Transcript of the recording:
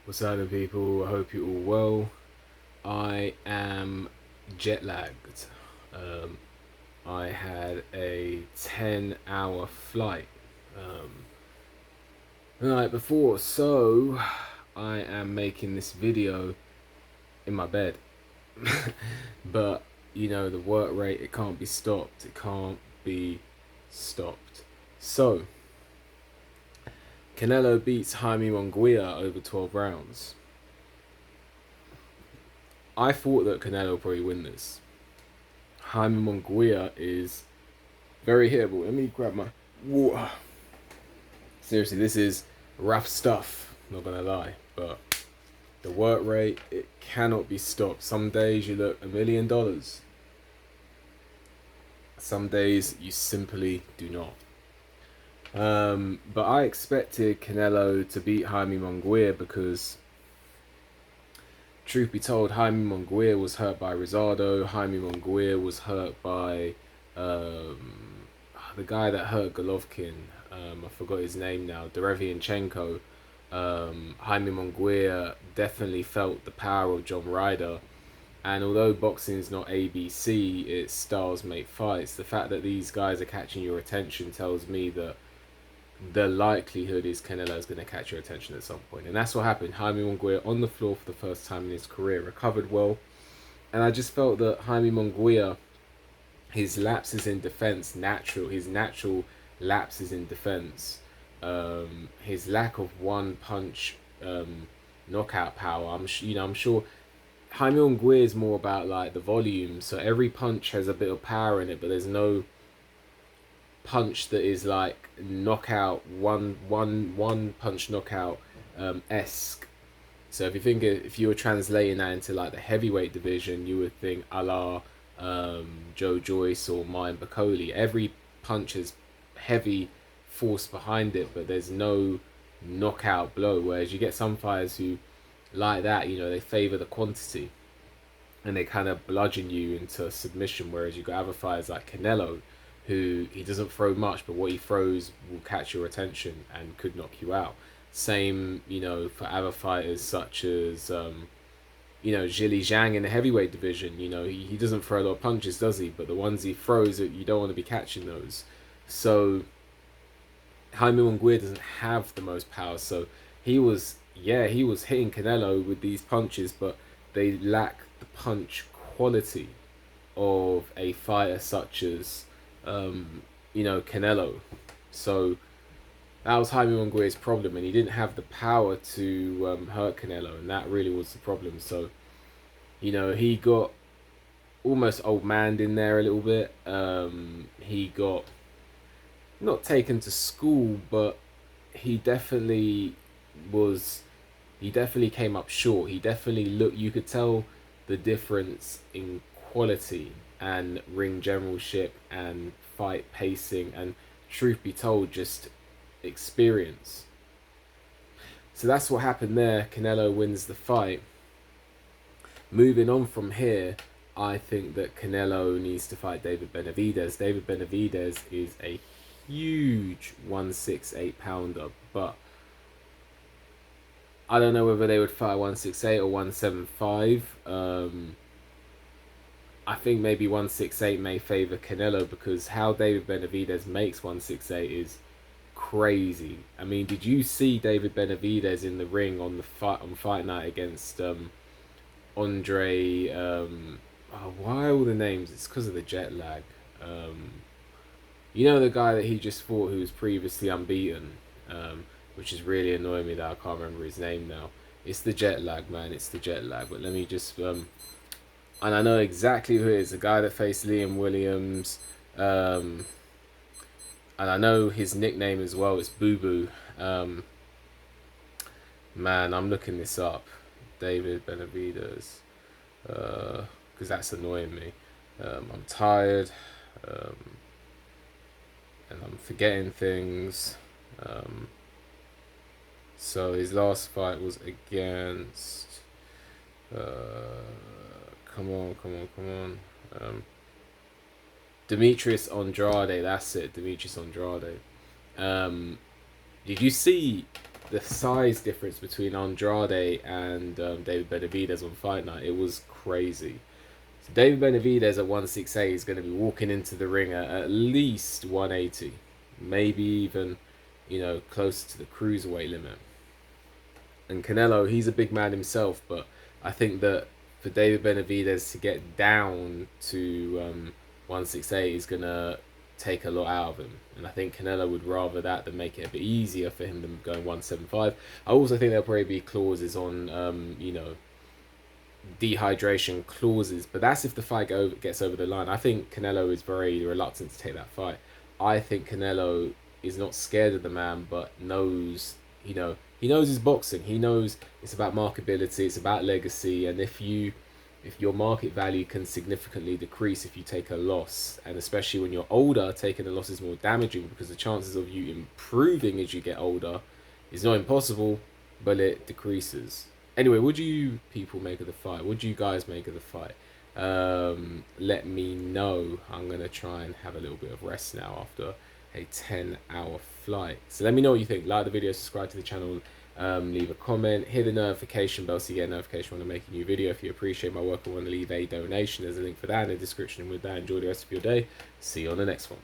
What's up, people? I hope you're all well. I am jet lagged. Um, I had a 10-hour flight the night before, so I am making this video in my bed. But the work rate, it can't be stopped. It can't be stopped. So, Canelo beats Jaime Munguia over 12 rounds. I thought that Canelo would probably win this. Jaime Munguia is very hittable. Let me grab my water. Seriously, this is rough stuff, not gonna lie. But the work rate, it cannot be stopped. Some days you look $1 million. Some days you simply do not. But I expected Canelo to beat Jaime Munguia because, truth be told, Jaime Munguia was hurt by Rosado. Jaime Munguia was hurt by the guy that hurt Golovkin. I forgot his name now. Derevianchenko. Jaime Munguia definitely felt the power of John Ryder. And although boxing is not ABC, it's styles make fights. The fact that these guys are catching your attention tells me that the likelihood is Canelo is going to catch your attention at some point. And that's what happened. Jaime Munguia on the floor for the first time in his career, recovered well. And I just felt that Jaime Munguia, his lapses in defense, his natural lapses in defense, his lack of one punch knockout power. I'm sure Jaime Munguia is more about like the volume. So every punch has a bit of power in it, but there's no punch that is like knockout one punch knockout esque. So if you were translating that into like the heavyweight division, you would think a la Joe Joyce or Mayan Bakoli. Every punch has heavy force behind it, but there's no knockout blow. Whereas you get some fighters who like that, they favor the quantity and they kind of bludgeon you into submission. Whereas you got other fighters like Canelo, who he doesn't throw much, but what he throws will catch your attention and could knock you out. Same, for other fighters such as Zhili Zhang in the heavyweight division. He doesn't throw a lot of punches, does he? But the ones he throws, you don't want to be catching those. So Jaime Munguia doesn't have the most power. So he was hitting Canelo with these punches, but they lack the punch quality of a fighter such as Canelo. So that was Jaime Munguia's problem, and he didn't have the power to hurt Canelo, and that really was the problem. So, he got almost old man in there a little bit. He got not taken to school, but he definitely was. He definitely came up short. He definitely looked. You could tell the difference in quality and ring generalship and fight pacing and, truth be told, just experience. So that's what happened there. Canelo wins the fight. Moving on from here, I think that Canelo needs to fight David Benavidez. David Benavidez is a huge 168 pounder, but I don't know whether they would fight 168 or 175. I think maybe 168 may favor Canelo because how David Benavidez makes 168 is crazy. I mean, did you see David Benavidez in the ring on fight night against Andre? Why all the names? It's because of the jet lag. The guy that he just fought who was previously unbeaten, which is really annoying me that I can't remember his name now. It's the jet lag, man. It's the jet lag. But let me just and I know exactly who it is. The guy that faced Liam Williams. And I know his nickname as well. It's Boo Boo. Man, I'm looking this up. David Benavidez. Because that's annoying me. I'm tired. And I'm forgetting things. So his last fight was against... Come on. Demetrius Andrade, that's it. Demetrius Andrade. Did you see the size difference between Andrade and David Benavidez on fight night, it was crazy. So David Benavidez at 168 is going to be walking into the ring at least 180, maybe even, closer to the cruiserweight limit. And Canelo, he's a big man himself, but I think that for David Benavidez to get down to 168 is gonna take a lot out of him, and I think Canelo would rather that than make it a bit easier for him than going 175. I also think there'll probably be clauses on dehydration clauses, but that's if the fight gets over the line. I think Canelo is very reluctant to take that fight. I think Canelo is not scared of the man, but knows, he knows his boxing. He knows it's about marketability, it's about legacy, and if your market value can significantly decrease if you take a loss, and especially when you're older, taking a loss is more damaging because the chances of you improving as you get older is not impossible, but it decreases. Anyway, what do you people make of the fight? What do you guys make of the fight? Let me know. I'm going to try and have a little bit of rest now after a 10-hour flight. So let me know what you think. Like the video, subscribe to the channel, leave a comment, hit the notification bell so you get a notification when I make a new video. If you appreciate my work and want to leave a donation, there's a link for that in the description. And with that, enjoy the rest of your day. See you on the next one.